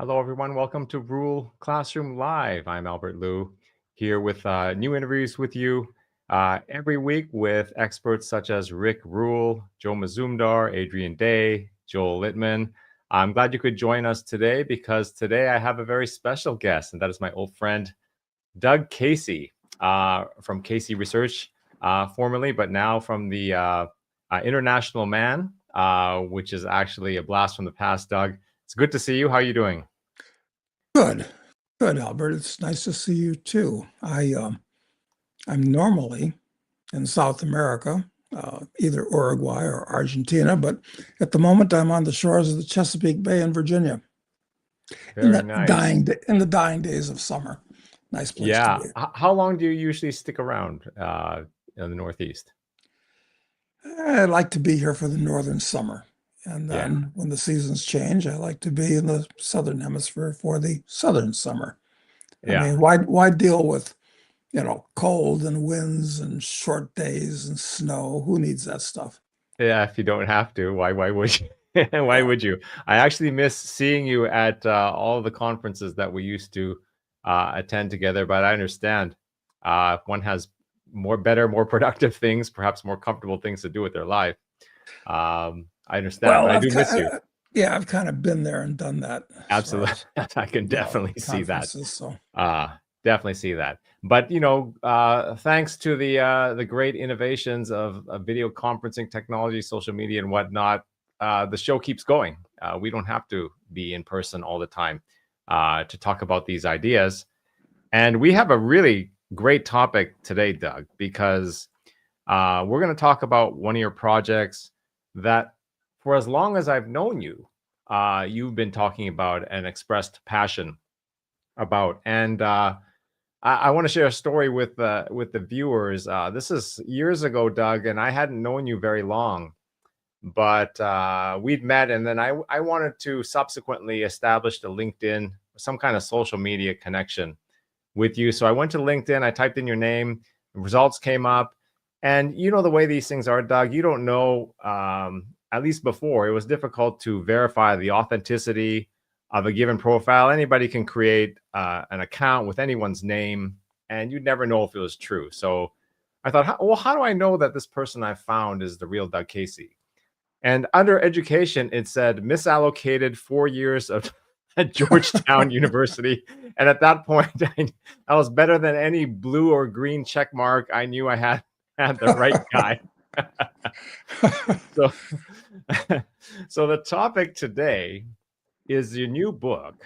Hello, everyone. Welcome to Rule Classroom Live. I'm Albert Liu, here with new interviews with you every week with experts such as Rick Rule, Joe Mazumdar, Adrian Day, Joel Littman. I'm glad you could join us today because today I have a very special guest, and that is my old friend, Doug Casey from Casey Research, formerly, but now from the International Man, which is actually a blast from the past. Doug, it's good to see you. How are you doing? Good, good, Albert. It's nice to see you too. I'm normally in South America, either Uruguay or Argentina, but at the moment I'm on the shores of the Chesapeake Bay in Virginia, Very nice. in the dying days of summer. Nice place to Yeah. be. How long do you usually stick around in the Northeast? I like to be here for the northern summer, and Yeah. then when the seasons change, I like to be in the southern hemisphere for the southern summer. I Yeah. mean, why deal with cold and winds and short days and snow? Who needs that stuff? Yeah. If you don't have to, why would you? Why Yeah. would you? I actually miss seeing you at all the conferences that we used to attend together. But I understand if one has more productive things, perhaps more comfortable things to do with their life. I understand, Well, but I do miss you. yeah, I've kind of been there and done that as far Absolutely. as, I can definitely see that. conferences. So, Uh, Definitely see that. But thanks to the great innovations of video conferencing technology, social media, and whatnot, the show keeps going. We don't have to be in person all the time to talk about these ideas. And we have a really great topic today, Doug, because we're going to talk about one of your projects that, for as long as I've known you, you've been talking about and expressed passion about. And I want to share a story with the viewers. This is years ago, Doug, and I hadn't known you very long, but we'd met, and then I wanted to subsequently establish the LinkedIn, some kind of social media connection with you. So I went to LinkedIn, I typed in your name, results came up, and you know the way these things are, Doug. You don't know, at least before, it was difficult to verify the authenticity of a given profile. Anybody can create an account with anyone's name, and you'd never know if it was true. So I thought, well, how do I know that this person I found is the real Doug Casey? And under education, it said misallocated 4 years of at Georgetown University. And at that point, I was better than any blue or green check mark. I knew I had the right guy. So, so the topic today is your new book.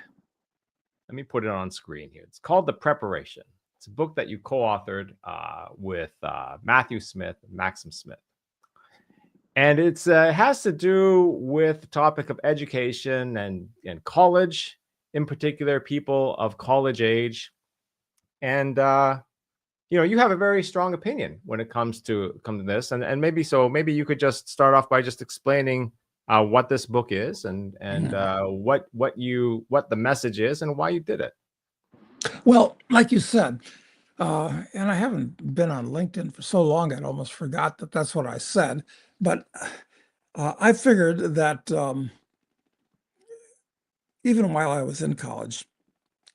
Let me put it on screen here. It's called The Preparation. It's a book that you co-authored with Matthew Smith, Maxim Smith. And it has to do with the topic of education and college, in particular, people of college age. And you have a very strong opinion when it comes to this. And maybe you could just start off by just explaining what this book is and what the message is and why you did it. well, like you said, and I haven't been on LinkedIn for so long, I'd almost forgot that that's what I said. But I figured that even while I was in college,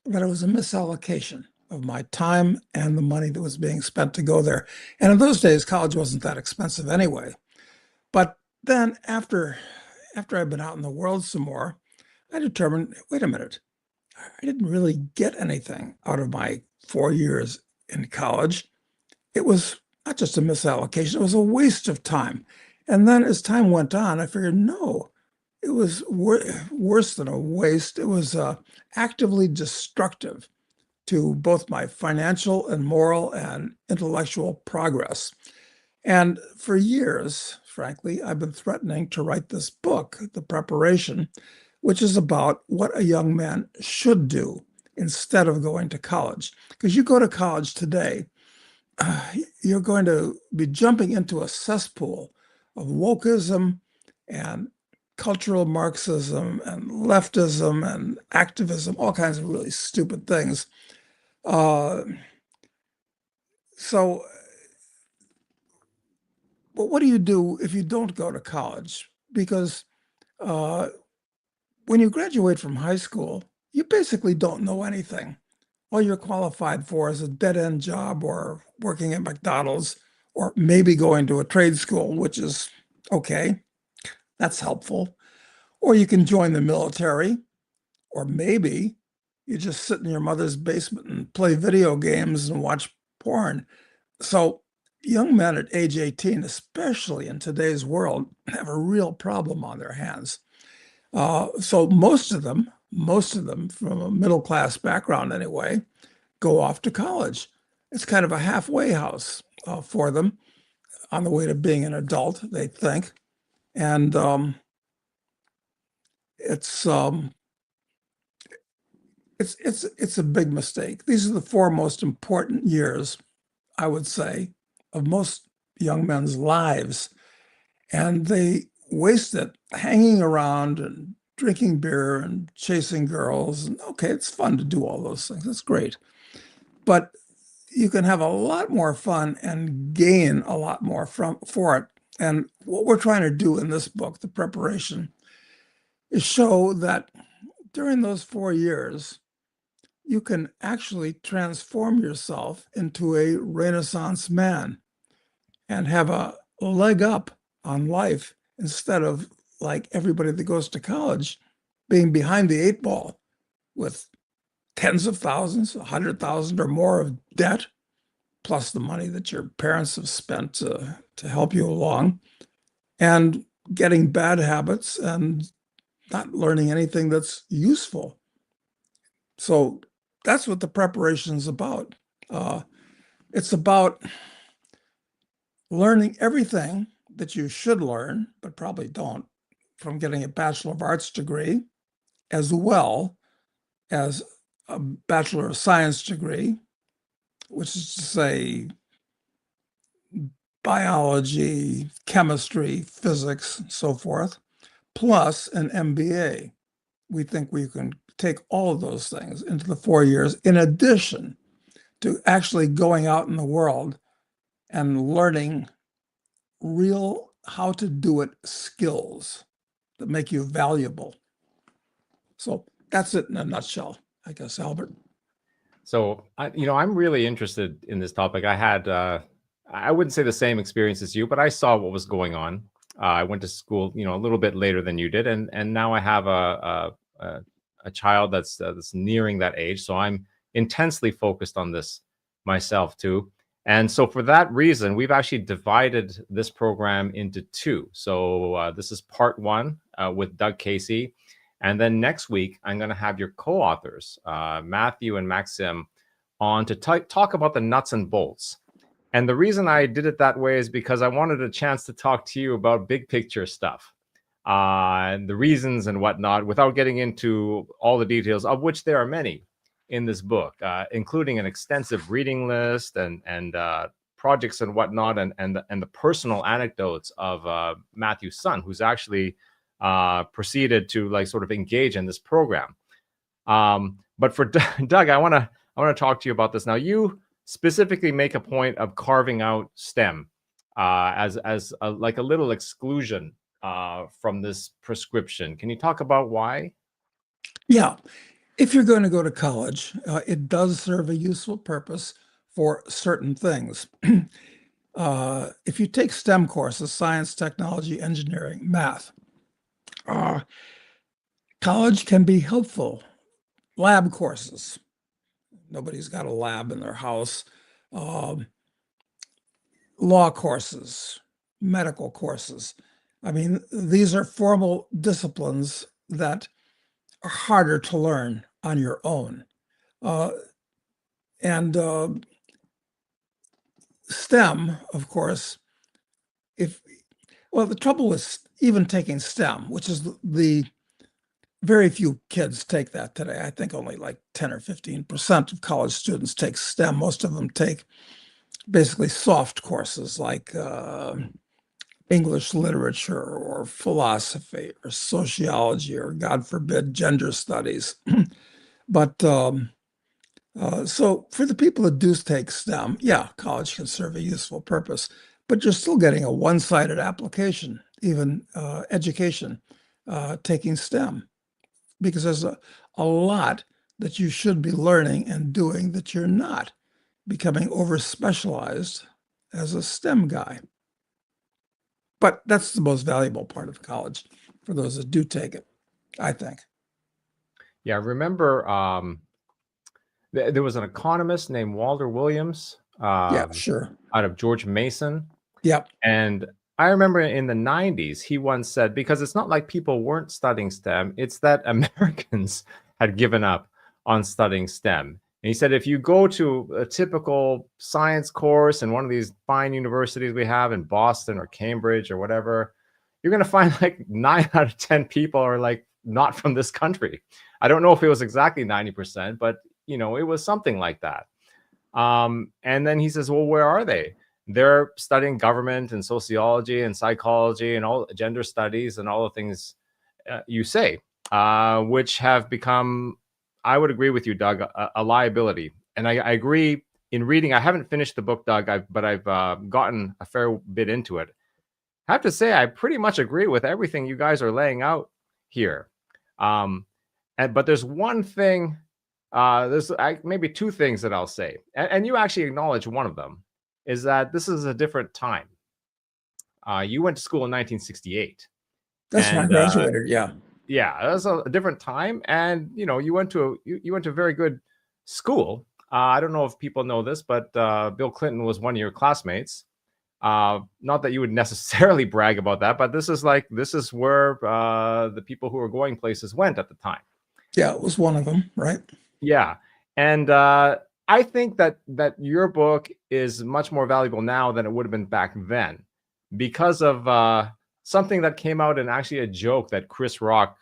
that it was a misallocation of my time and the money that was being spent to go there. And in those days, college wasn't that expensive anyway. But then after I'd been out in the world some more, I determined, wait a minute, I didn't really get anything out of my 4 years in college. It was not just a misallocation, it was a waste of time. And then as time went on, I figured, no, it was worse than a waste. It was actively destructive to both my financial and moral and intellectual progress. And for years, frankly, I've been threatening to write this book, The Preparation, which is about what a young man should do instead of going to college. Because you go to college today, you're going to be jumping into a cesspool of wokeism and cultural Marxism and leftism and activism, all kinds of really stupid things. Uh, so, but what do you do if you don't go to college? Because uh, when you graduate from high school, you basically don't know anything. All you're qualified for is a dead-end job or working at McDonald's or maybe going to a trade school, which is okay. That's helpful. Or you can join the military, or maybe you just sit in your mother's basement and play video games and watch porn. So young men at age 18, especially in today's world, have a real problem on their hands. So most of them from a middle class background anyway, go off to college. It's kind of a halfway house for them on the way to being an adult, they think. And it's it's a big mistake. These are the four most important years, I would say, of most young men's lives, and they waste it hanging around and drinking beer and chasing girls. And okay, it's fun to do all those things. That's great, but you can have a lot more fun and gain a lot more for it. And what we're trying to do in this book, The Preparation, is show that during those 4 years, you can actually transform yourself into a Renaissance man and have a leg up on life instead of like everybody that goes to college being behind the eight ball with tens of thousands, 100,000 or more of debt, plus the money that your parents have spent to help you along, and getting bad habits and not learning anything that's useful. So that's what the preparation is about. It's about learning everything that you should learn, but probably don't, from getting a Bachelor of Arts degree, as well as a Bachelor of Science degree, which is to say biology, chemistry, physics, and so forth, plus an MBA. We think we can take all of those things into the 4 years, in addition to actually going out in the world and learning real how to do it skills that make you valuable. So that's it in a nutshell, I guess, Albert. So, I'm really interested in this topic. I had, I wouldn't say the same experience as you, but I saw what was going on. I went to school, a little bit later than you did, and now I have a child that's nearing that age. So I'm intensely focused on this myself too. And so for that reason, we've actually divided this program into two. So this is part one with Doug Casey. And then next week, I'm going to have your co-authors, Matthew and Maxim, on to talk about the nuts and bolts. And the reason I did it that way is because I wanted a chance to talk to you about big picture stuff and the reasons and whatnot, without getting into all the details, of which there are many in this book, including an extensive reading list and projects and whatnot, and the personal anecdotes of Matthew's son, who's actually proceeded to like sort of engage in this program. But for Doug, I want to talk to you about this. Now, you specifically make a point of carving out STEM as like a little exclusion from this prescription. Can you talk about why? Yeah. If you're going to go to college, it does serve a useful purpose for certain things. If you take STEM courses, science, technology, engineering, math, college can be helpful. Lab courses. Nobody's got a lab in their house. Law courses, medical courses. I mean, these are formal disciplines that are harder to learn on your own. And STEM, of course, the trouble with even taking STEM, which is the very few kids take that today. I think only like 10 or 15% of college students take STEM. Most of them take basically soft courses like English literature or philosophy or sociology or, God forbid, gender studies. But so for the people that do take STEM, yeah, college can serve a useful purpose, but you're still getting a one-sided application, even education, taking STEM, because there's a a lot that you should be learning and doing that you're not, becoming over specialized as a STEM guy. But that's the most valuable part of college for those that do take it, I think. Yeah, I remember there was an economist named Walter Williams Yeah, sure. out of George Mason. Yep. And I remember in the 90s, he once said, because it's not like people weren't studying STEM, it's that Americans had given up on studying STEM. And he said, if you go to a typical science course in one of these fine universities we have in Boston or Cambridge or whatever, you're going to find like 9 out of 10 people are like not from this country. I don't know if it was exactly 90%, but it was something like that. And then he says, well, where are they? They're studying government and sociology and psychology and all gender studies and all the things you say, which have become, I would agree with you, Doug, a liability. And I agree in reading. I haven't finished the book, Doug, but I've gotten a fair bit into it. I have to say, I pretty much agree with everything you guys are laying out here. But there's one thing, there's maybe two things that I'll say, and you actually acknowledge one of them, is that this is a different time. You went to school in 1968. That's when I graduated. Yeah. Yeah, that was a different time, and you went to a very good school. I don't know if people know this, but Bill Clinton was one of your classmates. Not that you would necessarily brag about that, but this is where the people who were going places went at the time. Yeah, it was one of them, right? Yeah, and I think that your book is much more valuable now than it would have been back then, because of something that came out, and actually a joke that Chris Rock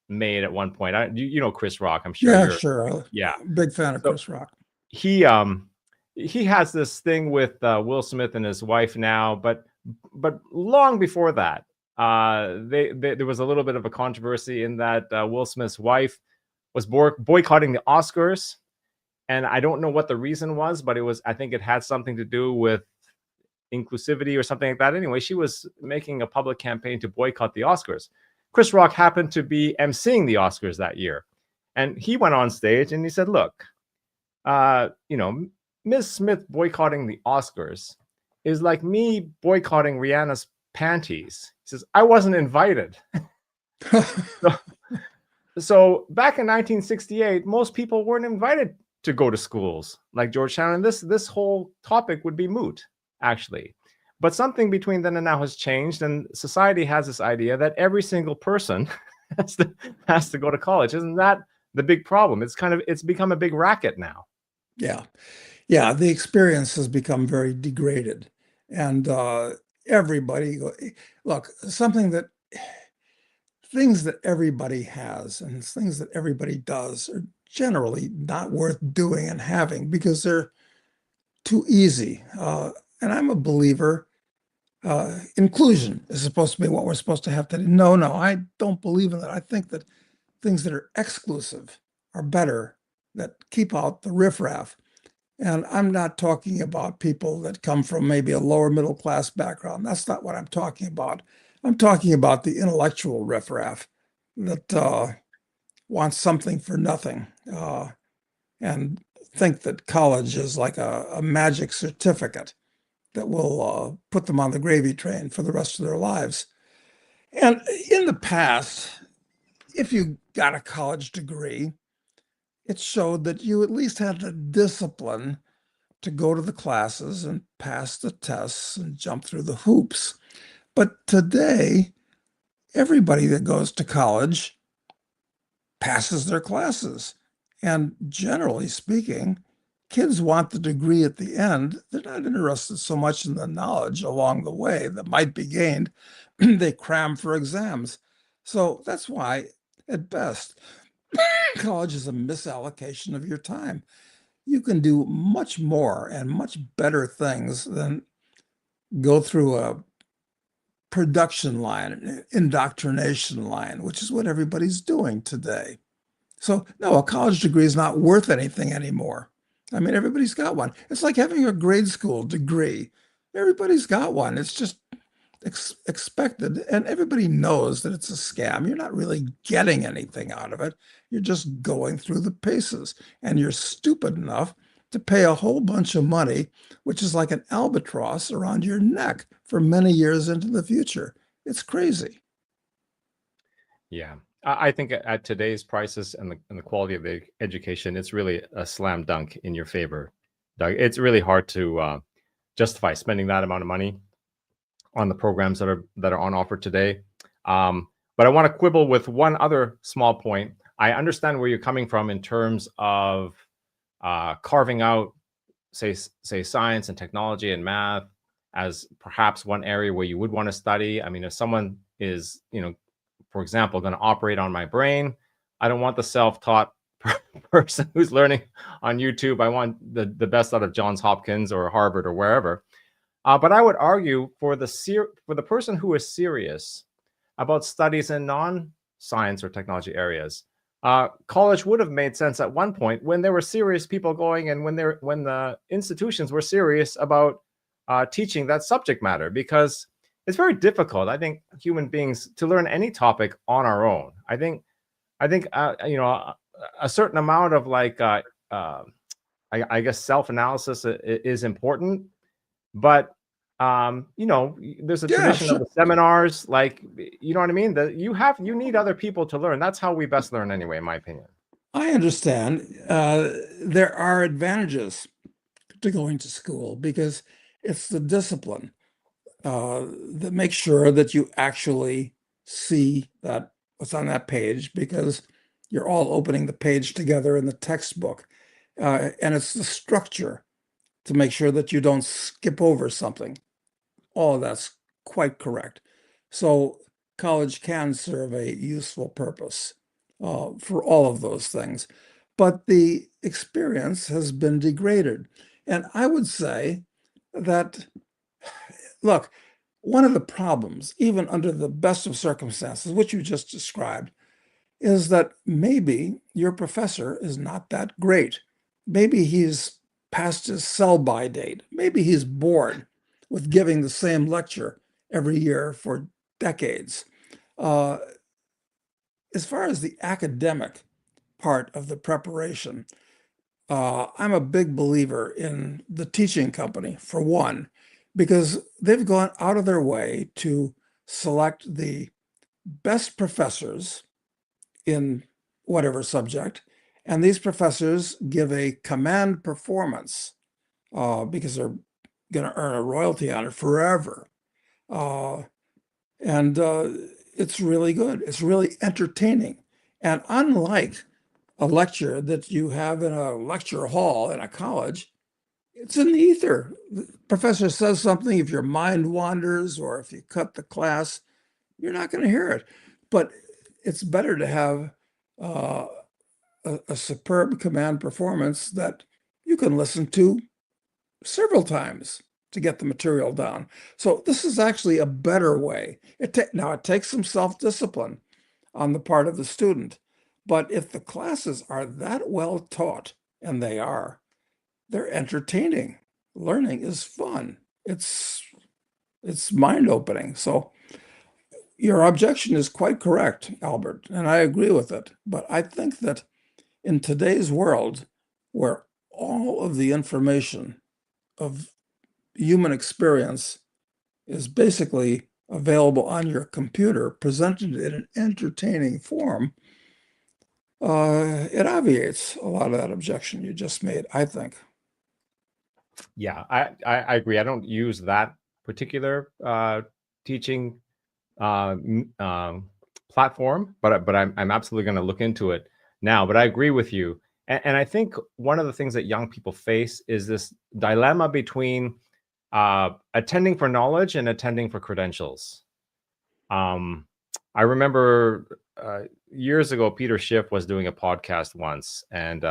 made at one point. You know Chris Rock, I'm sure. Yeah, sure. Yeah, big fan of Chris Rock. He has this thing with Will Smith and his wife now, but long before that, there was a little bit of a controversy in that Will Smith's wife was boycotting the Oscars. And I don't know what the reason was, but I think it had something to do with inclusivity or something like that. Anyway, she was making a public campaign to boycott the Oscars. Chris Rock happened to be emceeing the Oscars that year. And he went on stage and he said, look, Ms. Smith boycotting the Oscars is like me boycotting Rihanna's panties. He says, I wasn't invited. So back in 1968, most people weren't invited to go to schools like Georgetown, and this whole topic would be moot, actually. But something between then and now has changed, and society has this idea that every single person has to go to college. Isn't that the big problem? It's become a big racket now. Yeah. The experience has become very degraded, and everybody look, things that everybody has and things that everybody does are generally not worth doing and having because they're too easy. And I'm a believer. Inclusion is supposed to be what we're supposed to have today. No, I don't believe in that. I think that things that are exclusive are better, that keep out the riffraff. And I'm not talking about people that come from maybe a lower middle class background. That's not what I'm talking about. I'm talking about the intellectual riffraff that wants something for nothing and think that college is like a magic certificate that will put them on the gravy train for the rest of their lives. And in the past, if you got a college degree, it showed that you at least had the discipline to go to the classes and pass the tests and jump through the hoops. But today, everybody that goes to college passes their classes. And generally speaking, kids want the degree at the end. They're not interested so much in the knowledge along the way that might be gained. They cram for exams. So that's why, at best, college is a misallocation of your time. You can do much more and much better things than go through a production line, an indoctrination line, which is what everybody's doing today. So no, a college degree is not worth anything anymore. I mean, everybody's got one. It's like having a grade school degree. Everybody's got one. It's just expected, and everybody knows that it's a scam. You're not really getting anything out of it. You're just going through the paces, and you're stupid enough to pay a whole bunch of money, which is like an albatross around your neck for many years into the future. It's crazy. Yeah. I think at today's prices and the quality of the education, it's really a slam dunk in your favor, Doug. It's really hard to justify spending that amount of money on the programs that are on offer today. But I want to quibble with one other small point. I understand where you're coming from in terms of carving out, say science and technology and math as perhaps one area where you would want to study. I mean, if someone is, for example, going to operate on my brain, I don't want the self-taught person who's learning on YouTube. I want the best out of Johns Hopkins or Harvard or wherever. But I would argue for the person who is serious about studies in non-science or technology areas, college would have made sense at one point when there were serious people going, and when the institutions were serious about teaching that subject matter, because it's very difficult, I think, human beings to learn any topic on our own. I think a certain amount of I guess self-analysis is important, but there's a tradition of the seminars, like, you know what I mean? That you need other people to learn. That's how we best learn anyway, in my opinion. I understand. There are advantages to going to school because it's the discipline that makes sure that you actually see that what's on that page, because you're all opening the page together in the textbook. And it's the structure to make sure that you don't skip over something. All that's quite correct. So college can serve a useful purpose for all of those things. But the experience has been degraded. And I would say that, look, one of the problems, even under the best of circumstances, which you just described, is that maybe your professor is not that great. Maybe he's past his sell-by date. Maybe he's bored with giving the same lecture every year for decades. As far as the academic part of the preparation, I'm a big believer in the teaching company, for one, because they've gone out of their way to select the best professors in whatever subject, and these professors give a command performance because they're going to earn a royalty on it forever. And it's really good. It's really entertaining. And unlike a lecture that you have in a lecture hall in a college, it's in the ether. The professor says something, if your mind wanders or if you cut the class, you're not going to hear it. But it's better to have a superb command performance that you can listen to several times to get the material down. So this is actually a better way. Now, it takes some self-discipline on the part of the student, but if the classes are that well taught, and they are, they're entertaining. Learning is fun. It's mind-opening. So your objection is quite correct, Albert, and I agree with it. But I think that in today's world, where all of the information of human experience is basically available on your computer, presented in an entertaining form, it obviates a lot of that objection you just made, I think. Yeah, I agree. I don't use that particular teaching platform, but I'm absolutely going to look into it now. But I agree with you, and I think one of the things that young people face is this dilemma between attending for knowledge and attending for credentials. I remember years ago, Peter Schiff was doing a podcast once, and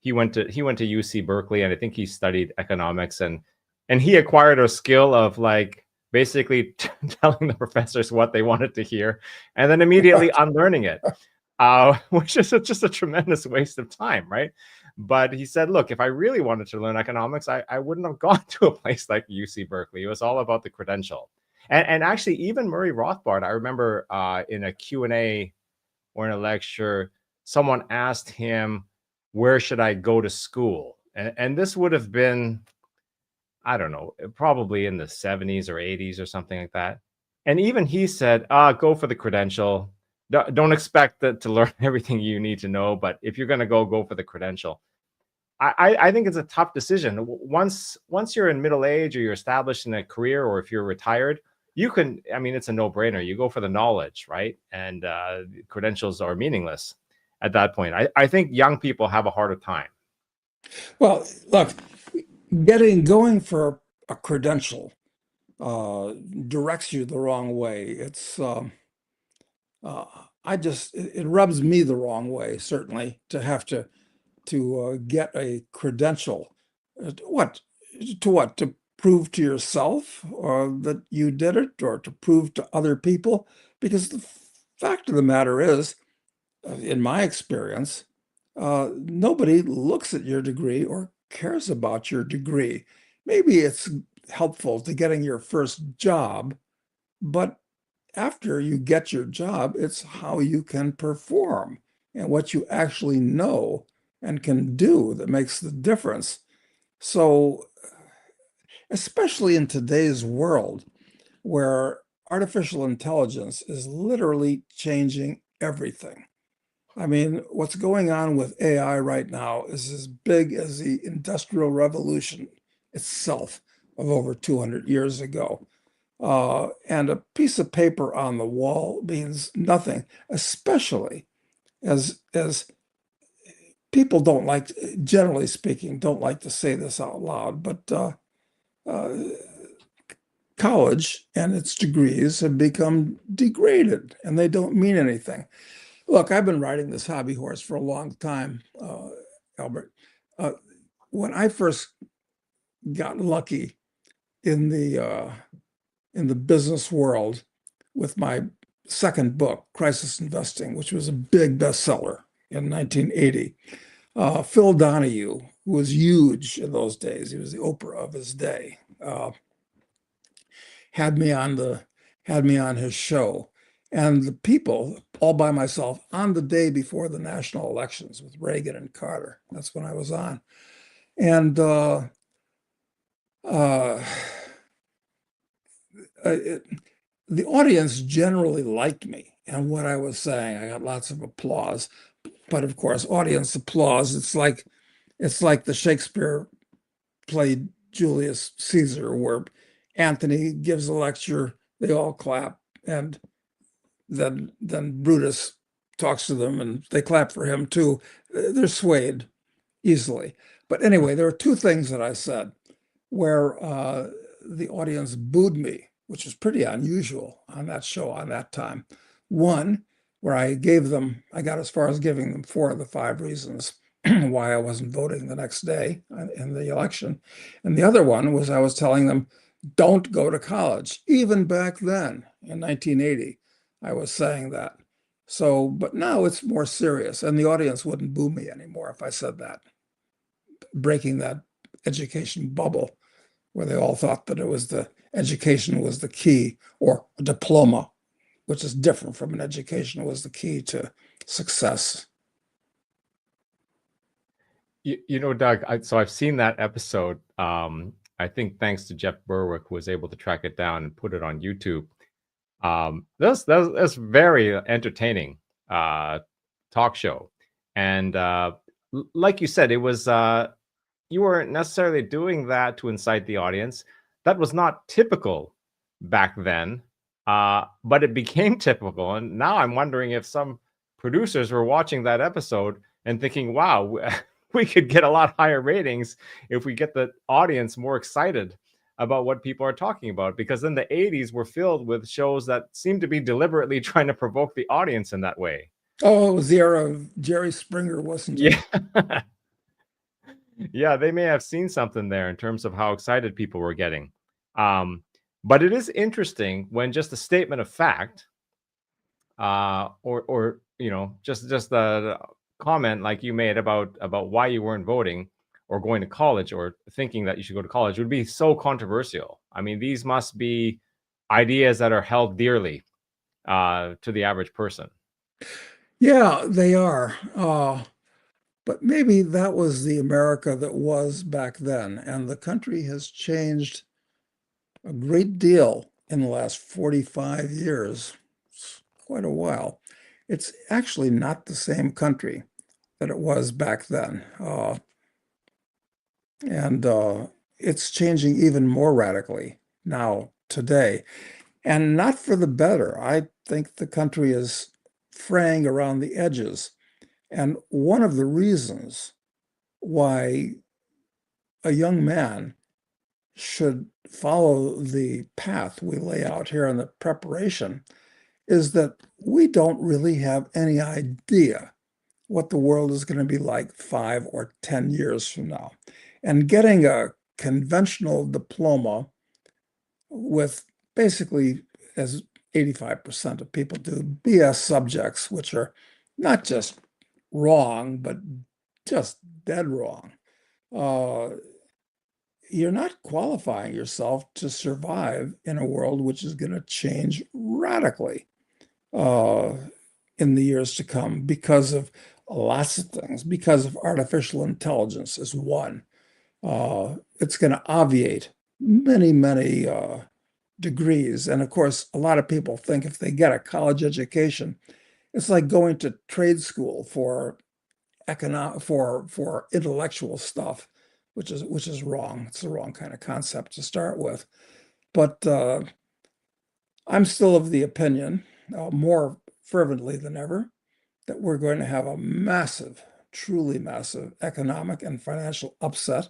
he went to UC Berkeley, and I think he studied economics, and he acquired a skill of like basically telling the professors what they wanted to hear, and then immediately unlearning it, which is just a tremendous waste of time, right? But he said, look, if I really wanted to learn economics, I wouldn't have gone to a place like UC Berkeley. It was all about the credential. And actually, even Murray Rothbard, I remember in a Q&A or in a lecture, someone asked him, where should I go to school? And this would have been, I don't know, probably in the 70s or 80s or something like that. And even he said, go for the credential. Don't expect to learn everything you need to know, but if you're going to go for the credential. I think it's a tough decision. Once you're in middle age or you're established in a career, or if you're retired, you can, I mean, it's a no-brainer. You go for the knowledge, right? And credentials are meaningless at that point. I think young people have a harder time. Well, look, going for a credential directs you the wrong way. It's it rubs me the wrong way, certainly, to have to get a credential. What to prove to yourself or that you did it, or to prove to other people? Because the fact of the matter is, in my experience, nobody looks at your degree or cares about your degree. Maybe it's helpful to getting your first job, but after you get your job, it's how you can perform and what you actually know and can do that makes the difference. So, especially in today's world where artificial intelligence is literally changing everything. I mean, what's going on with AI right now is as big as the Industrial Revolution itself of over 200 years ago. And a piece of paper on the wall means nothing, especially as people don't like, generally speaking, don't like to say this out loud, but uh, college and its degrees have become degraded and they don't mean anything. Look, I've been riding this hobby horse for a long time, Albert. Uh, when I first got lucky in the business world with my second book, Crisis Investing, which was a big bestseller in 1980, Phil Donahue, who was huge in those days, he was the Oprah of his day, had me on his show. And the people, all by myself, on the day before the national elections with Reagan and Carter. That's when I was on. And uh, the audience generally liked me and what I was saying. I got lots of applause. But of course, audience applause, it's like the Shakespeare played Julius Caesar, where Antony gives a lecture, they all clap, and then Brutus talks to them and they clap for him too. They're swayed easily. But anyway, there are two things that I said where the audience booed me, which was pretty unusual on that show on that time. One, where I got as far as giving them 4 of the 5 reasons why I wasn't voting the next day in the election. And the other one was I was telling them, don't go to college. Even back then in 1980, I was saying that. So, but now it's more serious, and the audience wouldn't boo me anymore if I said that, breaking that education bubble where they all thought that education was the key, or a diploma, which is different from an education, was the key to success. You know, Doug, so I've seen that episode. I think thanks to Jeff Berwick, who was able to track it down and put it on YouTube. That's very entertaining talk show. And like you said, it was you weren't necessarily doing that to incite the audience. That was not typical back then, but it became typical. And now I'm wondering if some producers were watching that episode and thinking, wow, we could get a lot higher ratings if we get the audience more excited about what people are talking about. Because then the 80s were filled with shows that seemed to be deliberately trying to provoke the audience in that way. Oh, it was the era of Jerry Springer, wasn't it? Yeah. Yeah, they may have seen something there in terms of how excited people were getting. But it is interesting when just a statement of fact, or you know, just the comment like you made about why you weren't voting or going to college or thinking that you should go to college would be so controversial. I mean, these must be ideas that are held dearly to the average person. Yeah, they are. But maybe that was the America that was back then. And the country has changed a great deal in the last 45 years. It's quite a while. It's actually not the same country that it was back then. And it's changing even more radically now, today. And not for the better. I think the country is fraying around the edges. And one of the reasons why a young man should follow the path we lay out here in the preparation is that we don't really have any idea what the world is going to be like 5 or 10 years from now. And getting a conventional diploma with basically, as 85% of people do, BS subjects, which are not just wrong, but just dead wrong. You're not qualifying yourself to survive in a world which is going to change radically uh, in the years to come because of lots of things, because of artificial intelligence is one. It's going to obviate many, many degrees. And of course, a lot of people think if they get a college education, it's like going to trade school for for intellectual stuff, which is wrong. It's the wrong kind of concept to start with. But I'm still of the opinion, more fervently than ever, that we're going to have a massive, truly massive economic and financial upset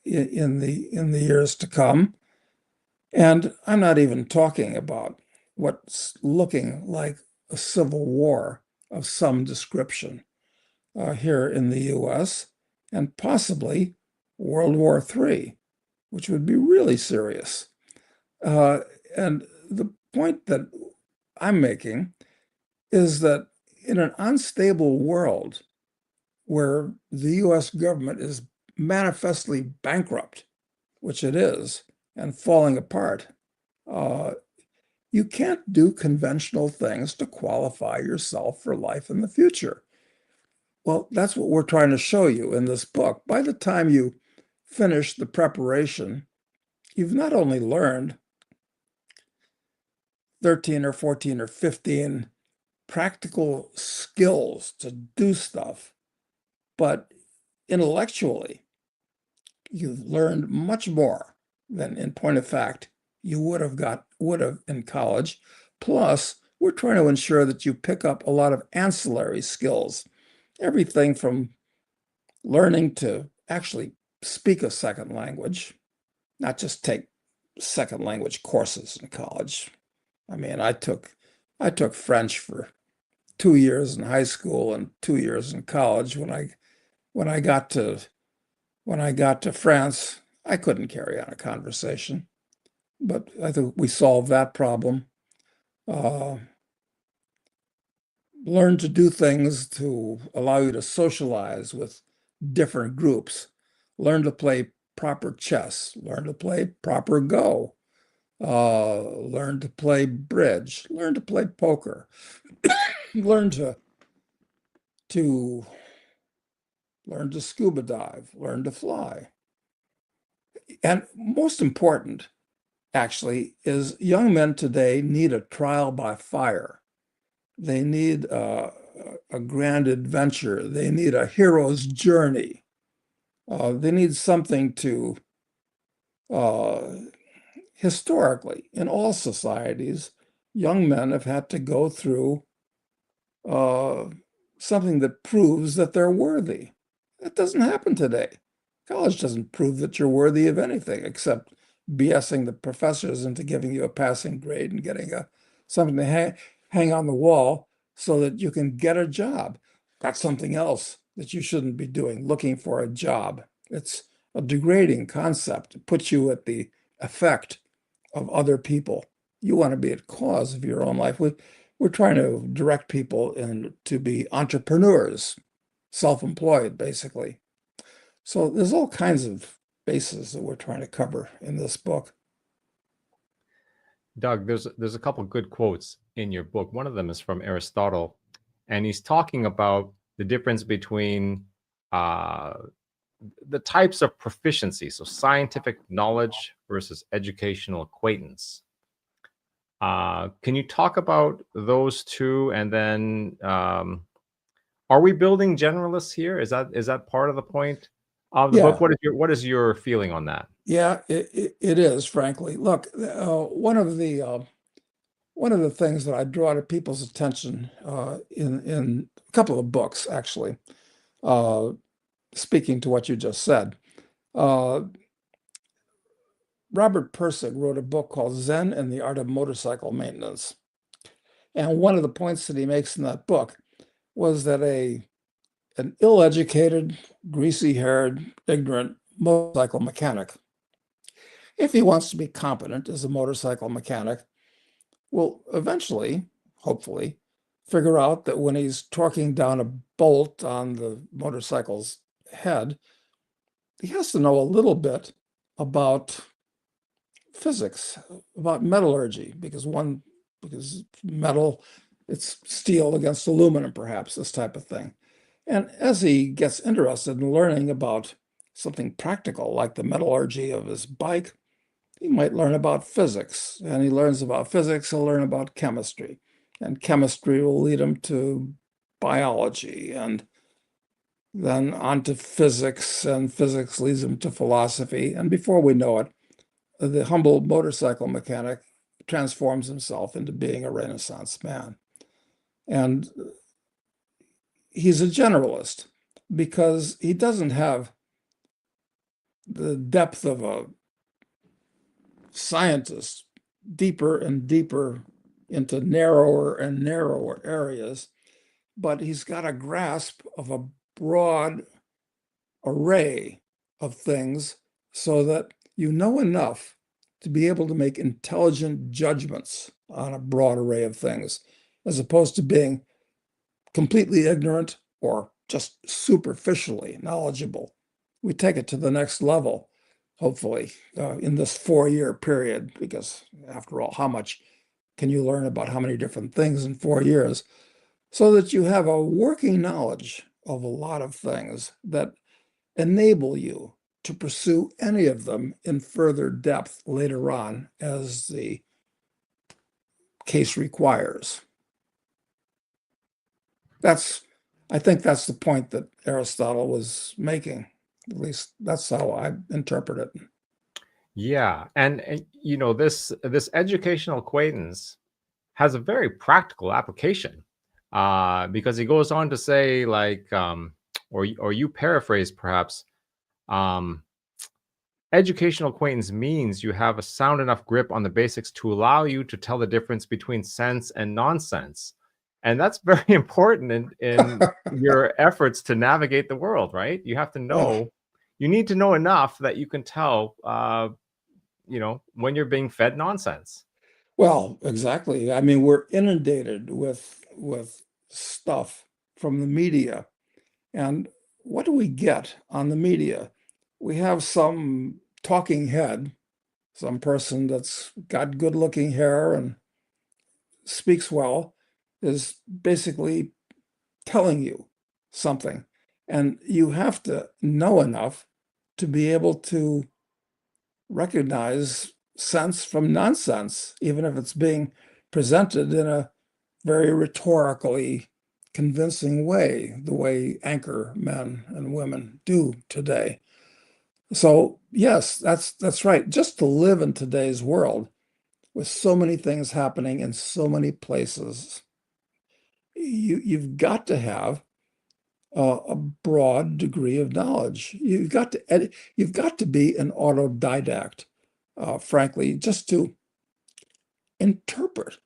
in the years to come. And I'm not even talking about what's looking like a civil war of some description here in the US, and possibly World War III, which would be really serious. Uh, and the point that I'm making is that in an unstable world where the US government is manifestly bankrupt, which it is, and falling apart, uh, you can't do conventional things to qualify yourself for life in the future. Well, that's what we're trying to show you in this book. By the time you finish the preparation, you've not only learned 13 or 14 or 15 practical skills to do stuff, but intellectually, you've learned much more than, in point of fact, you would have in college. Plus, we're trying to ensure that you pick up a lot of ancillary skills, everything from learning to actually speak a second language, not just take second language courses in college. I mean, I took French for 2 years in high school and 2 years in college. When I got to when I got to France, I couldn't carry on a conversation, but I think we solved that problem. Uh, Learn to do things to allow you to socialize with different groups. Learn to play proper chess. Learn to play proper Go. Learn to play bridge. Learn to play poker. Learn to learn to scuba dive. Learn to fly. And most important, actually, is young men today need a trial by fire. They need a grand adventure. They need a hero's journey. They need something to, uh, historically, in all societies, young men have had to go through uh, something that proves that they're worthy. That doesn't happen today. College doesn't prove that you're worthy of anything except BSing the professors into giving you a passing grade and getting something to hang on the wall so that you can get a job. That's something else that you shouldn't be doing, looking for a job. It's a degrading concept. It puts you at the effect of other people. You want to be at cause of your own life. We're trying to direct people to be entrepreneurs, self-employed, basically. So there's all kinds of bases that we're trying to cover in this book. Doug, there's a couple good quotes in your book. One of them is from Aristotle, and he's talking about the difference between uh, the types of proficiency, so scientific knowledge versus educational acquaintance. Can you talk about those two, and then are we building generalists here? Is that part of the point of the book? Yeah, What is your feeling on that? yeah, it is, frankly. Look, one of the things that I draw to people's attention in a couple of books, actually, uh, speaking to what you just said, uh, Robert Pirsig wrote a book called Zen and the Art of Motorcycle Maintenance. And one of the points that he makes in that book was that an ill-educated, greasy-haired, ignorant motorcycle mechanic, if he wants to be competent as a motorcycle mechanic, will eventually, hopefully, figure out that when he's torquing down a bolt on the motorcycle's head, he has to know a little bit about physics, about metallurgy, because metal, it's steel against aluminum, perhaps, this type of thing. And as he gets interested in learning about something practical like the metallurgy of his bike, he might learn about physics. And he learns about physics, he'll learn about chemistry. And chemistry will lead him to biology and then on to physics, and physics leads him to philosophy. And before we know it, the humble motorcycle mechanic transforms himself into being a Renaissance man. And he's a generalist because he doesn't have the depth of a scientist, deeper and deeper into narrower and narrower areas, but he's got a grasp of a broad array of things so that you know enough to be able to make intelligent judgments on a broad array of things, as opposed to being completely ignorant or just superficially knowledgeable. We take it to the next level, hopefully, in this 4-year period, because after all, how much can you learn about how many different things in 4 years? So that you have a working knowledge of a lot of things that enable you to pursue any of them in further depth later on as the case requires. I think that's the point that Aristotle was making. At least that's how I interpret it. Yeah, and this educational acquaintance has a very practical application, because he goes on to say, like, or you paraphrase perhaps, um, educational acquaintance means you have a sound enough grip on the basics to allow you to tell the difference between sense and nonsense. And that's very important in your efforts to navigate the world, right? You have to Oh, know, you need to know enough that you can tell, when you're being fed nonsense. well, exactly. I mean, we're inundated with stuff from the media. And what do we get on the media? We have some talking head, some person that's got good looking hair and speaks well, is basically telling you something. And you have to know enough to be able to recognize sense from nonsense, even if it's being presented in a very rhetorically convincing way, the way anchor men and women do today. So yes, that's right. Just to live in today's world with so many things happening in so many places, you've got to have a broad degree of knowledge. You've got to be an autodidact, frankly, just to interpret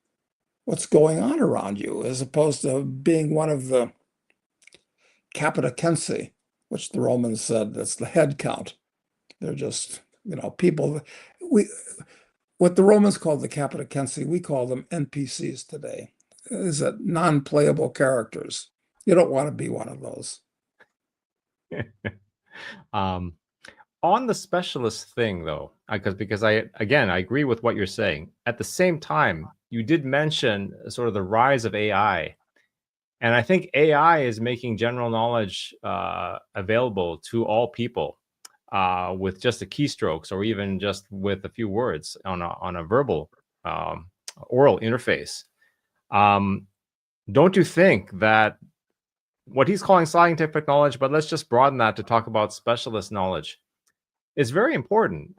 what's going on around you, as opposed to being one of the competence, which the Romans said that's the head count. They're just, people. We What the Romans called the competence, we call them NPCs today. Is that non-playable characters? You don't want to be one of those. um, on the specialist thing, though, because I agree with what you're saying. At the same time, you did mention sort of the rise of AI, and I think AI is making general knowledge available to all people with just the keystrokes, or even just with a few words on a verbal um, oral interface. Um, don't you think that what he's calling scientific knowledge, but let's just broaden that to talk about specialist knowledge, is very important.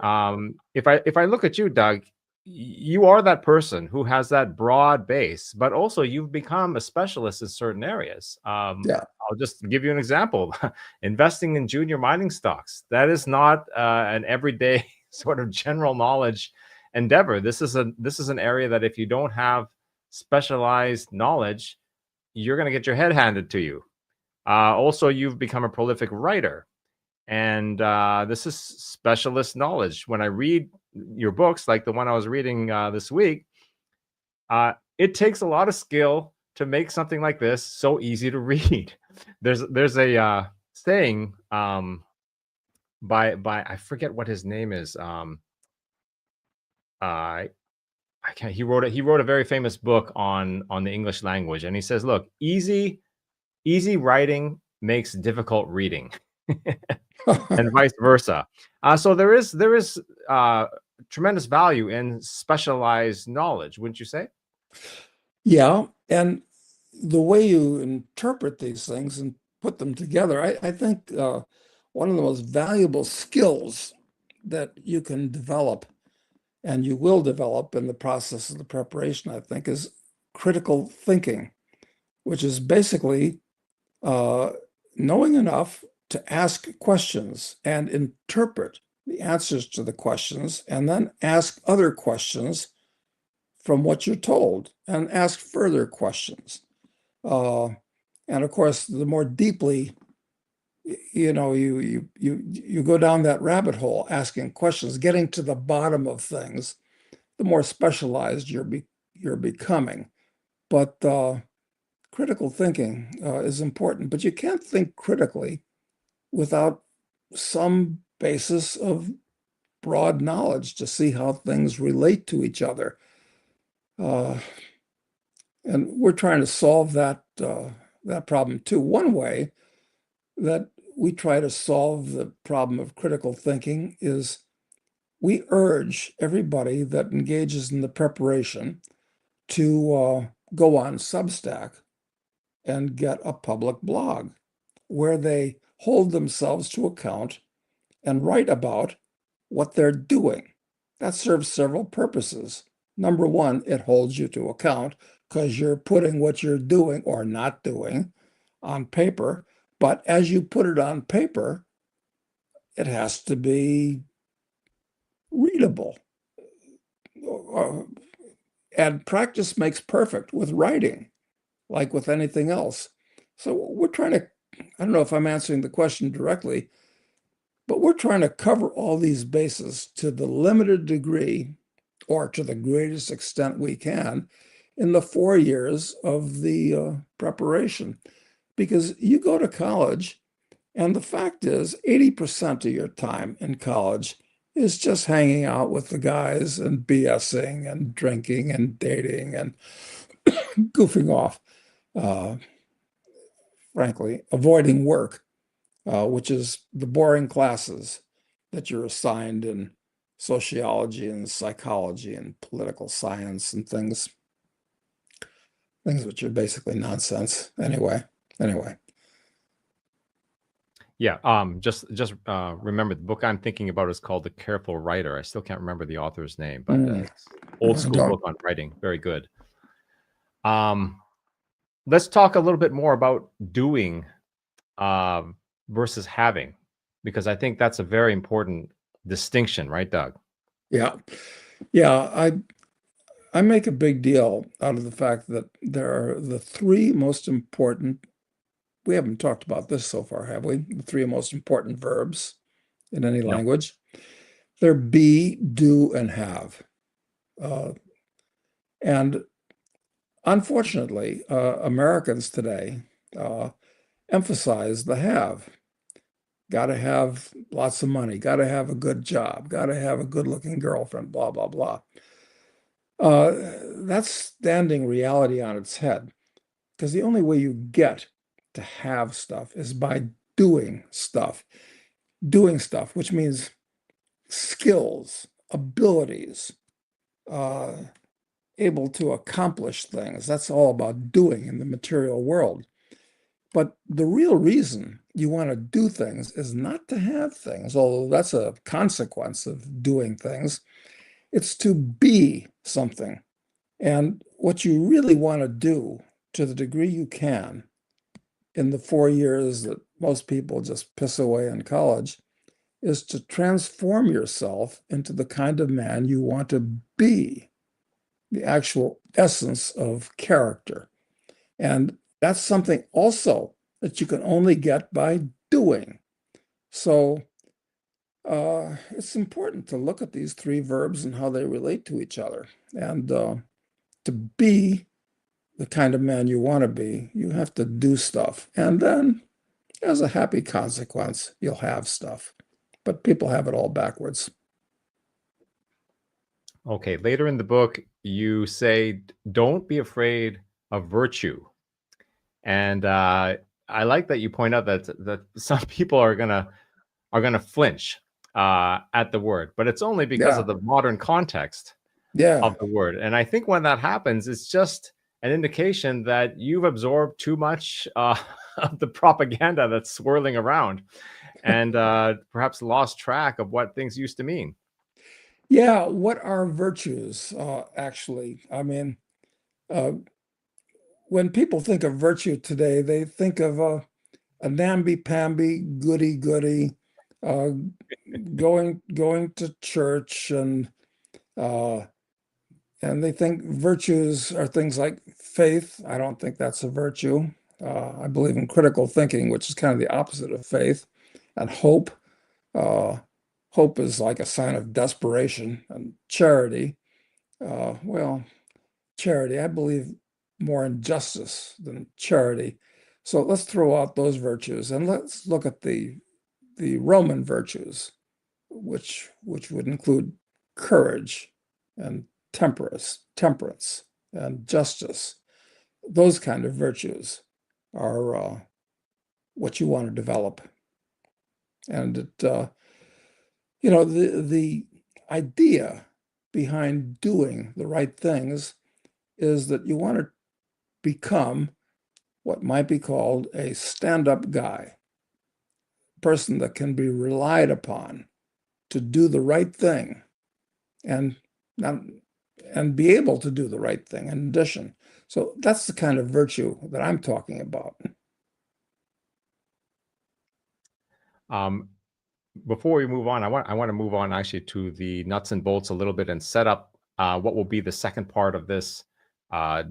If I look at you, Doug, you are that person who has that broad base, but also you've become a specialist in certain areas. Yeah. I'll just give you an example. Investing in junior mining stocks, that is not an everyday sort of general knowledge endeavor. This is an area that if you don't have specialized knowledge, you're going to get your head handed to you. Also, you've become a prolific writer, and this is specialist knowledge. When I read your books, like the one I was reading this week, it takes a lot of skill to make something like this so easy to read. There's a saying by I forget what his name is. I can't. He wrote a very famous book on the English language, and he says, "Look, easy writing makes difficult reading." And vice versa. So there is tremendous value in specialized knowledge, wouldn't you say? Yeah, and the way you interpret these things and put them together, I think one of the most valuable skills that you can develop and you will develop in the process of the preparation, I think, is critical thinking, which is basically uh, knowing enough to ask questions and interpret the answers to the questions, and then ask other questions from what you're told and ask further questions. Uh, and of course, the more deeply you go down that rabbit hole, asking questions, getting to the bottom of things, the more specialized you're becoming. But critical thinking is important. But you can't think critically without some basis of broad knowledge to see how things relate to each other. Uh, and we're trying to solve that problem too. One way that we try to solve the problem of critical thinking is we urge everybody that engages in the preparation to go on Substack and get a public blog where they hold themselves to account and write about what they're doing. That serves several purposes. Number one, it holds you to account because you're putting what you're doing or not doing on paper. But as you put it on paper, it has to be readable. And practice makes perfect with writing, like with anything else. So we're trying to, I don't know if I'm answering the question directly, but we're trying to cover all these bases to the limited degree or to the greatest extent we can in the 4 years of the preparation. Because you go to college, and the fact is 80% of your time in college is just hanging out with the guys and BSing and drinking and dating and goofing off, uh, frankly, avoiding work, which is the boring classes that you're assigned in sociology and psychology and political science and things which are basically nonsense. Anyway. Yeah. Just remember, the book I'm thinking about is called The Careful Writer. I still can't remember the author's name, but it's old school book on writing. Very good. Let's talk a little bit more about doing versus having, because I think that's a very important distinction, right, Doug? Yeah. Yeah, I make a big deal out of the fact that there are the three most important, we haven't talked about this so far, have we? The three most important verbs in any No. language. They're be, do, and have. And unfortunately, Americans today emphasize the have. got to have lots of money, got to have a good job, got to have a good-looking girlfriend, blah, blah, blah. That's standing reality on its head, because the only way you get to have stuff is by doing stuff. Doing stuff, which means skills, abilities, uh, able to accomplish things. That's all about doing in the material world. But the real reason you want to do things is not to have things, although that's a consequence of doing things. It's to be something. And what you really want to do, to the degree you can, in the 4 years that most people just piss away in college, is to transform yourself into the kind of man you want to be, the actual essence of character. And that's something also that you can only get by doing. So it's important to look at these three verbs and how they relate to each other. And to be the kind of man you want to be, you have to do stuff. And then, as a happy consequence, you'll have stuff. But people have it all backwards. Okay, later in the book, you say, don't be afraid of virtue. And I like that you point out that some people are gonna flinch at the word, but it's only because of Yeah, the modern context yeah, of the word. And I think when that happens, it's just an indication that you've absorbed too much of the propaganda that's swirling around, and perhaps lost track of what things used to mean. yeah. What are virtues, actually? I mean, uh, when people think of virtue today, they think of a namby-pamby, goody-goody, uh, going to church, uh, and they think virtues are things like faith. I don't think that's a virtue. I believe in critical thinking, which is kind of the opposite of faith, and hope. Uh, Hope is like a sign of desperation, and charity. Well, charity, I believe more in justice than charity. So let's throw out those virtues and let's look at the Roman virtues, which would include courage and temperance and justice. Those kind of virtues are what you want to develop. And the idea behind doing the right things is that you want to become what might be called a stand-up guy, person that can be relied upon to do the right thing and not, and be able to do the right thing in addition. So that's the kind of virtue that I'm talking about. Um, Before we move on, I want to move on actually to the nuts and bolts a little bit and set up what will be the second part of this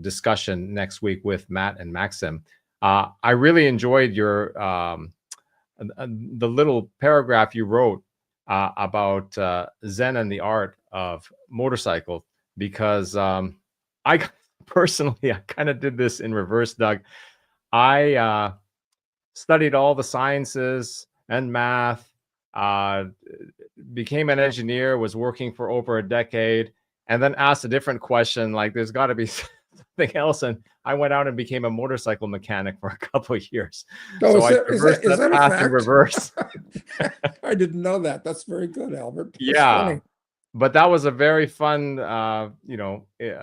discussion next week with Matt and Maxim. I really enjoyed your the little paragraph you wrote about Zen and the art of motorcycle, because I personally I kind of did this in reverse, Doug. I studied all the sciences and math, uh, became an engineer, was working for over a decade, and then asked a different question like, there's got to be something else. And I went out and became a motorcycle mechanic for a couple of years. Oh, So I traversed is that that a path in fact? reverse. I didn't know that. That's very good, Albert. That's Yeah. funny. But that was a very fun, a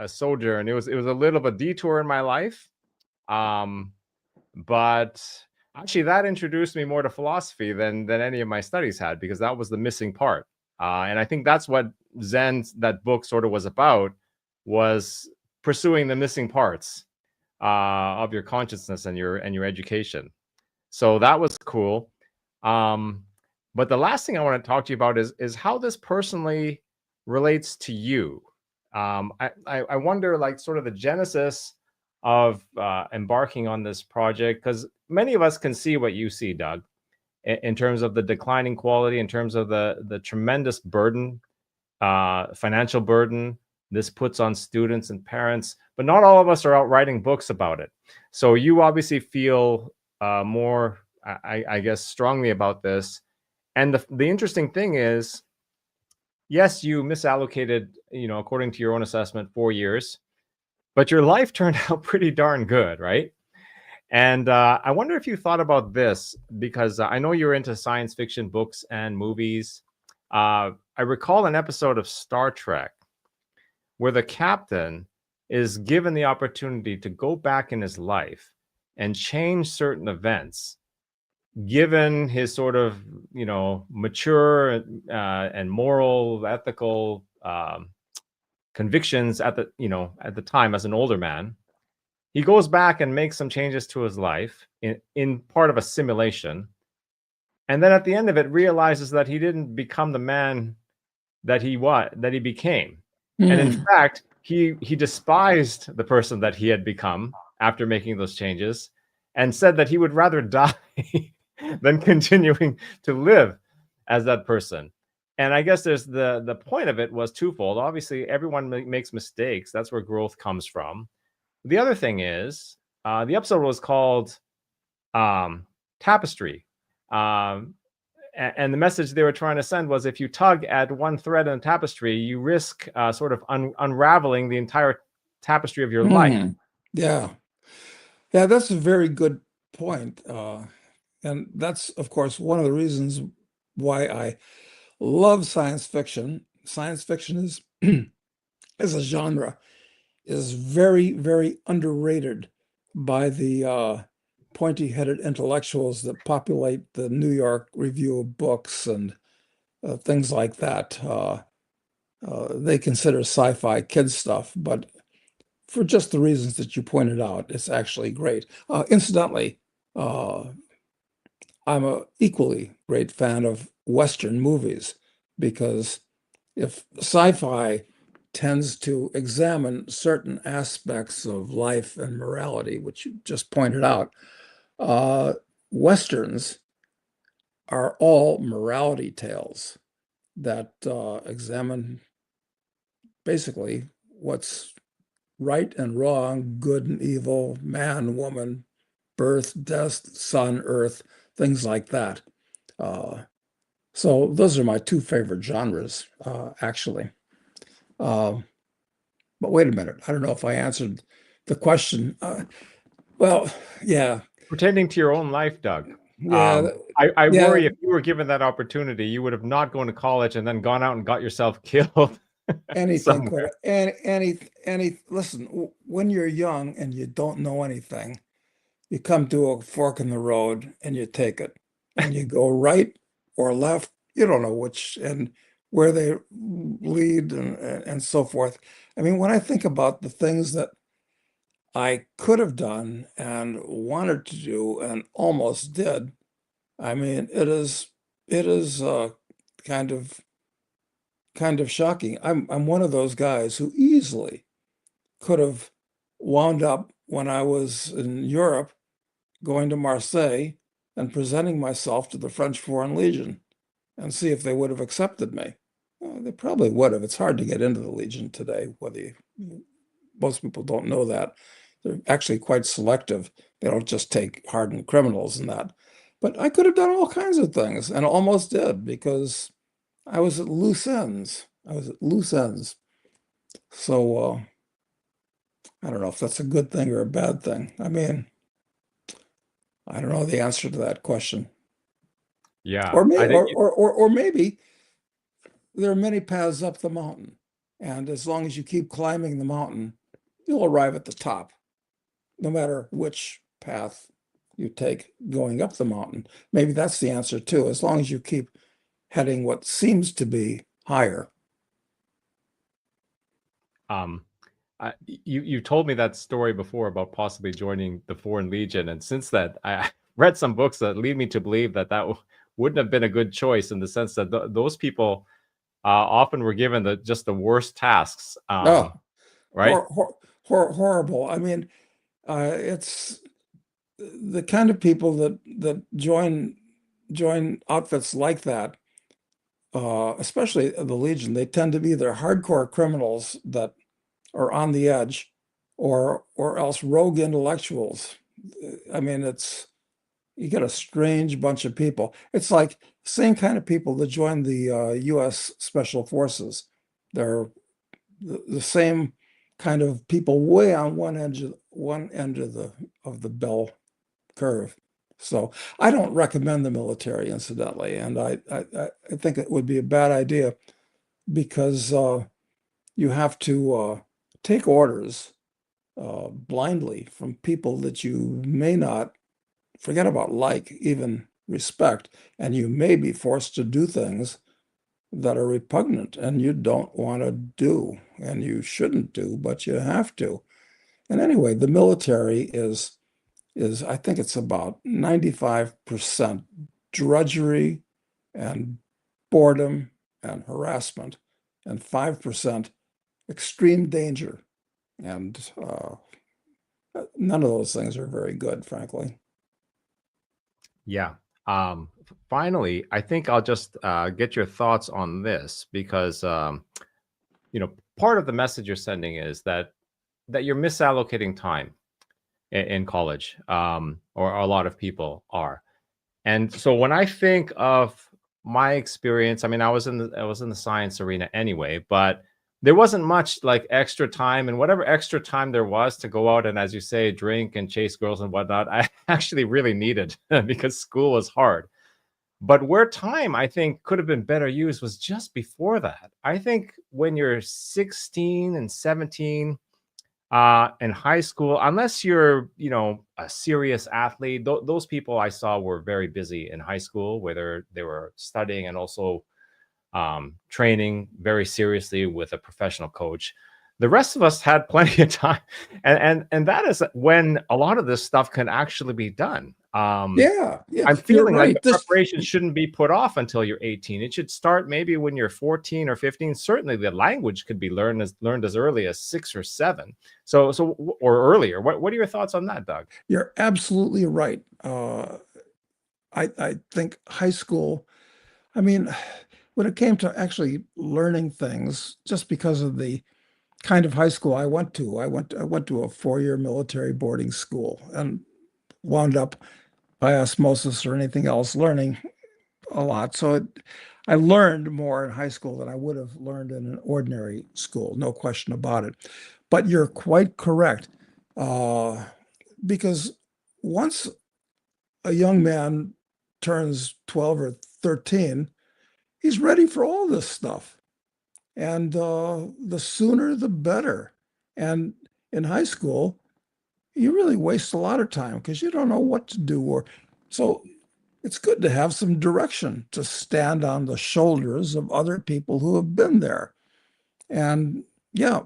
sojourn. It was a little of a detour in my life. Um, but actually that introduced me more to philosophy than any of my studies had, because that was the missing part, and I think that's what that book sort of was about, was pursuing the missing parts of your consciousness and your education. So that was cool. um, but the last thing I want to talk to you about is how this personally relates to you. I wonder, like, sort of the genesis of embarking on this project, because many of us can see what you see, Doug, in terms of the declining quality, in terms of the tremendous burden, financial burden this puts on students and parents. But not all of us are out writing books about it. So you obviously feel more I guess, strongly about this. And the interesting thing is, yes, you misallocated, according to your own assessment, 4 years, but your life turned out pretty darn good, right? And I wonder if you thought about this, because I know you're into science fiction books and movies. I recall an episode of Star Trek where the captain is given the opportunity to go back in his life and change certain events, given his sort of, mature and moral, ethical convictions at the time as an older man. He goes back and makes some changes to his life in part of a simulation. And then at the end of it, realizes that he didn't become the man that he became. And in Hmm. fact, he despised the person that he had become after making those changes, and said that he would rather die than continuing to live as that person. And I guess there's the point of it was twofold. Obviously, everyone makes mistakes. That's where growth comes from. The other thing is, the episode was called Tapestry. Um, and the message they were trying to send was, if you tug at one thread in the tapestry, you risk sort of unraveling the entire tapestry of your life. Hmm. Yeah. Yeah, that's a very good point. And that's, of course, one of the reasons why I love science fiction. Science fiction is, as a genre, is very, very underrated by the pointy-headed intellectuals that populate the New York Review of Books and things like that. They consider sci-fi kid stuff, but for just the reasons that you pointed out, it's actually great. Incidentally, uh, I'm a equally great fan of Western movies because if sci-fi tends to examine certain aspects of life and morality, which you just pointed out, uh, Westerns are all morality tales that examine basically what's right and wrong, good and evil, man, woman, birth, death, sun, earth, things like that. Uh, so those are my two favorite genres, actually. Uh, but wait a minute, I don't know if I answered the question. Well, yeah, Pertaining to your own life, Doug, yeah, I yeah. worry if you were given that opportunity, you would have not gone to college and then gone out and got yourself killed Anything could, somewhere. listen, when you're young and you don't know anything, you come to a fork in the road and you take it and you go right or left. You don't know which and where they lead and so forth. I mean, when I think about the things that I could have done and wanted to do and almost did, I mean, it is kind of kind of shocking. I'm one of those guys who easily could have wound up when I was in Europe going to Marseille and presenting myself to the French Foreign Legion and see if they would have accepted me. They probably would have. It's hard to get into the Legion today, most people don't know that. They're actually quite selective. They don't just take hardened criminals and that. But I could have done all kinds of things and almost did because I was at loose ends. I was at loose ends. So I don't know if that's a good thing or a bad thing. I mean, I don't know the answer to that question. Yeah, Or may I think or maybe there are many paths up the mountain. And as long as you keep climbing the mountain, you'll arrive at the top, no matter which path you take going up the mountain. Maybe that's the answer too, as long as you keep heading what seems to be higher. um, you told me that story before about possibly joining the Foreign Legion, and since that, I read some books that lead me to believe that wouldn't have been a good choice, in the sense that those people often were given just the worst tasks, Oh, right? horrible. I mean, it's the kind of people that join outfits like that, especially the Legion. They tend to be either hardcore criminals that are on the edge, or else rogue intellectuals. I mean, you get a strange bunch of people. It's like the same kind of people that join the U.S. Special Forces. They're the same kind of people way on one end of the bell curve. So I don't recommend the military, incidentally, and I think it would be a bad idea because you have to take orders blindly from people that you may not forget about, like, even respect, and you may be forced to do things that are repugnant and you don't want to do, and you shouldn't do, but you have to. And anyway, the military is I think it's about 95% drudgery and boredom and harassment, and 5% extreme danger. And none of those things are very good, frankly. Yeah. Finally, I think I'll just get your thoughts on this because part of the message you're sending is that you're misallocating time in college, or a lot of people are. And so when I think of my experience, I mean, I was in the science arena anyway, but there wasn't much like extra time, and whatever extra time there was to go out and, as you say, drink and chase girls and whatnot, I actually really needed because school was hard. But where time, I think, could have been better used was just before that. I think when you're 16 and 17, in high school, unless you're, a serious athlete, those people I saw were very busy in high school, whether they were studying and also training very seriously with a professional coach. The rest of us had plenty of time, and that is when a lot of this stuff can actually be done. Yeah, I'm you're feeling like right. the preparation shouldn't be put off until you're 18. It should start maybe when you're 14 or 15. Certainly, the language could be learned as early as 6 or 7. Or earlier. What are your thoughts on that, Doug? You're absolutely right. I think high school, I mean, when it came to actually learning things, just because of the kind of high school I went to, I went to a 4-year military boarding school and wound up by osmosis or anything else learning a lot. So I learned more in high school than I would have learned in an ordinary school, no question about it. But you're quite correct, uh, because once a young man turns 12 or 13, he's ready for all this stuff. And the sooner, the better. And in high school, you really waste a lot of time because you don't know what to do. So it's good to have some direction, to stand on the shoulders of other people who have been there. And yeah,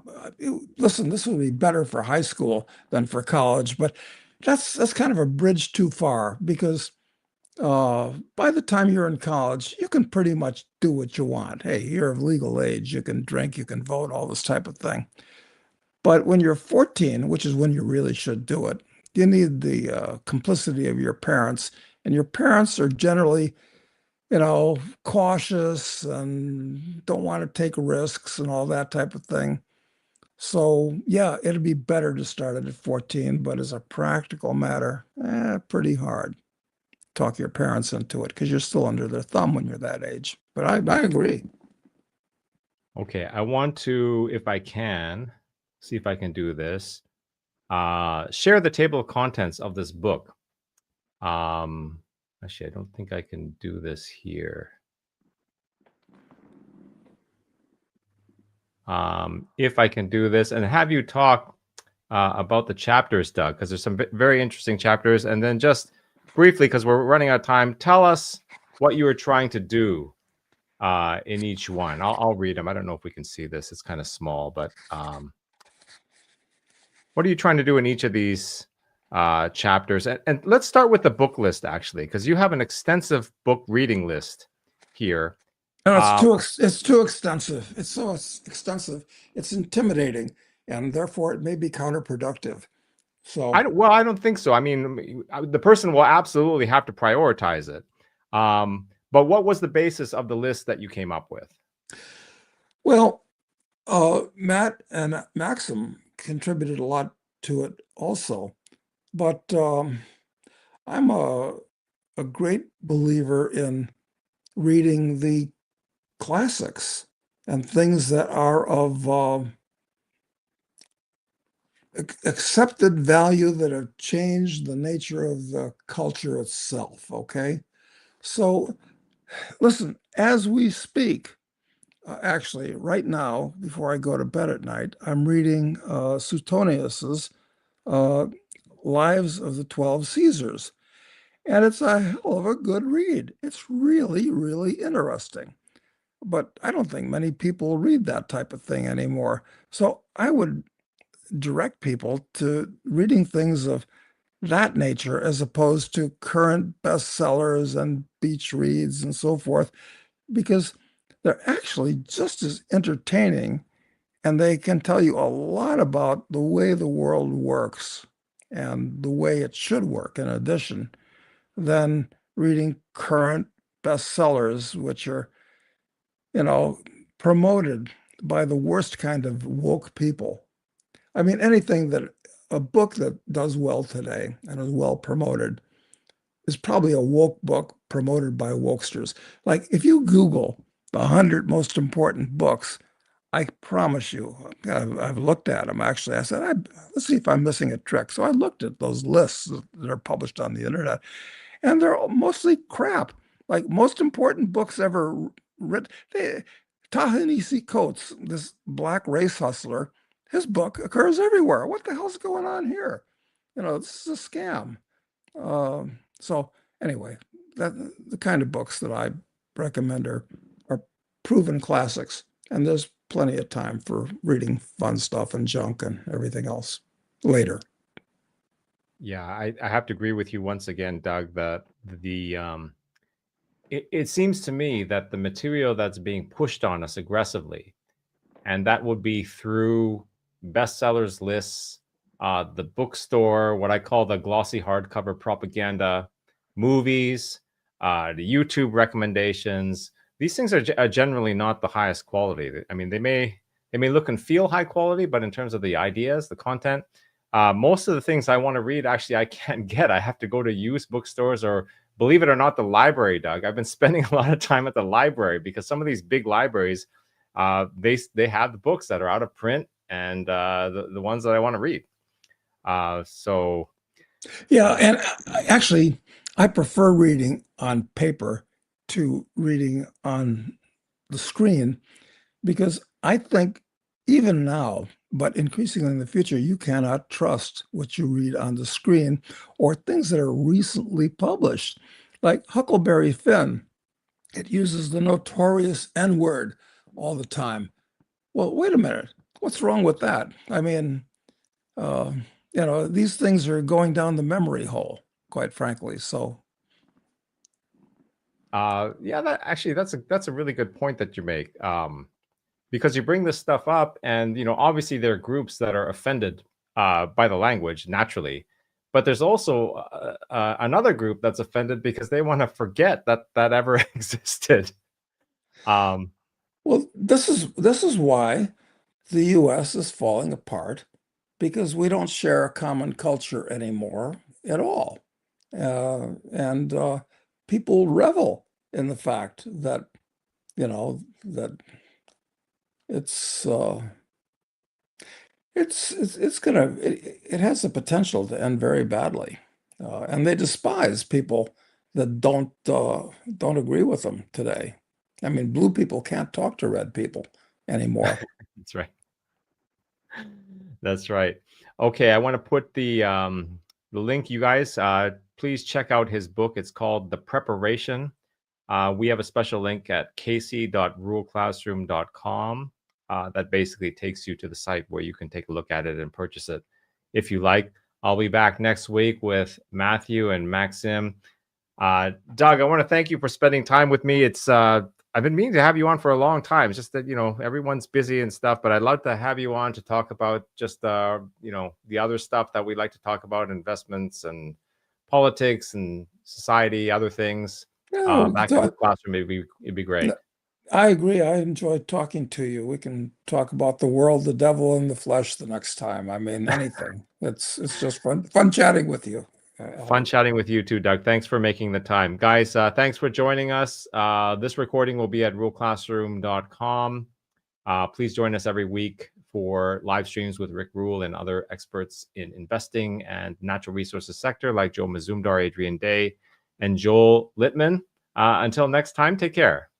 listen, this would be better for high school than for college, but that's kind of a bridge too far because by the time you're in college, you can pretty much do what you want. Hey, you're of legal age, you can drink, you can vote, all this type of thing. But when you're 14, which is when you really should do it, you need the complicity of your parents. And your parents are generally, cautious and don't want to take risks and all that type of thing. So, yeah, it'd be better to start it at 14, but as a practical matter, pretty hard. Talk your parents into it because you're still under their thumb when you're that age. But I agree. Okay, I want to, if I can, see if I can do this. Share the table of contents of this book. Actually, I don't think I can do this here. If I can do this and have you talk about the chapters, Doug, because there's some very interesting chapters. And then just briefly, because we're running out of time, tell us what you were trying to do in each one. I'll read them. I don't know if we can see this. It's kind of small, but what are you trying to do in each of these chapters? And let's start with the book list, actually, because you have an extensive book reading list here. No, it's too extensive. It's so extensive. It's intimidating, and therefore it may be counterproductive. So, I don't think so. I mean, the person will absolutely have to prioritize it. But what was the basis of the list that you came up with? well, Matt and Maxim contributed a lot to it also, but I'm a a great believer in reading the classics and things that are of accepted value that have changed the nature of the culture itself. Okay. So listen, as we speak, actually, right now, before I go to bed at night, I'm reading Suetonius's uh, Lives of the 12 Caesars. And it's a hell of a good read. It's really, really interesting. But I don't think many people read that type of thing anymore. So I would direct people to reading things of that nature as opposed to current bestsellers and beach reads and so forth, because they're actually just as entertaining and they can tell you a lot about the way the world works and the way it should work in addition than reading current bestsellers, which are, you know, promoted by the worst kind of woke people. I mean, anything that a book that does well today and is well promoted is probably a woke book promoted by wokesters. Like if you Google the 100 most important books, I promise you, I've looked at them actually. I said, let's see if I'm missing a trick. So I looked at those lists that are published on the internet, and they're mostly crap. Like most important books ever written. Ta-Nehisi Coates, this black race hustler, his book occurs everywhere. What the hell's going on here? You know, this is a scam. So anyway, that the kind of books that I recommend are proven classics, and there's plenty of time for reading fun stuff and junk and everything else later. Yeah, I have to agree with you once again, Doug, that it seems to me that the material that's being pushed on us aggressively, and that would be through bestsellers lists, the bookstore, what I call the glossy hardcover propaganda, movies, the YouTube recommendations. These things are generally not the highest quality. I mean, they may look and feel high quality, but in terms of the ideas, the content, most of the things I want to read, actually, I can't get. I have to go to used bookstores or, believe it or not, the library, Doug. I've been spending a lot of time at the library because some of these big libraries, they have the books that are out of print and the ones that I want to read. So Yeah, and actually, I prefer reading on paper to reading on the screen because I think even now, but increasingly in the future, you cannot trust what you read on the screen or things that are recently published. Like Huckleberry Finn, it uses the notorious N word all the time. Well, wait a minute. What's wrong with that? I mean, uh, these things are going down the memory hole, quite frankly. So, yeah, that's a really good point that you make. Because you bring this stuff up, and obviously there are groups that are offended by the language naturally, but there's also another group that's offended because they want to forget that ever existed. Um, well, this is why the U.S. is falling apart because we don't share a common culture anymore at all, and people revel in the fact that that it's it's gonna it has the potential to end very badly, and they despise people that don't agree with them today. I mean, blue people can't talk to red people anymore. that's right. That's right. Okay, I want to put the link, you guys. Please check out his book. It's called The Preparation. We have a special link at casey.ruralclassroom.com that basically takes you to the site where you can take a look at it and purchase it if you like. I'll be back next week with Matthew and Maxim. Doug, I want to thank you for spending time with me. It's I've been meaning to have you on for a long time. It's just that everyone's busy and stuff, but I'd love to have you on to talk about just the other stuff that we like to talk about, investments and politics and society, other things. Yeah, we can Back in the talk. classroom, it'd be great. I agree. I enjoyed talking to you. We can talk about the world, the devil, and the flesh the next time. I mean, anything. It's just fun chatting with you. Fun chatting with you too, Doug. Thanks for making the time. Guys, thanks for joining us. This recording will be at ruleclassroom.com. Please join us every week for live streams with Rick Rule and other experts in investing and natural resources sector like Joe Mazumdar, Adrian Day, and Joel Littman. Until next time, take care.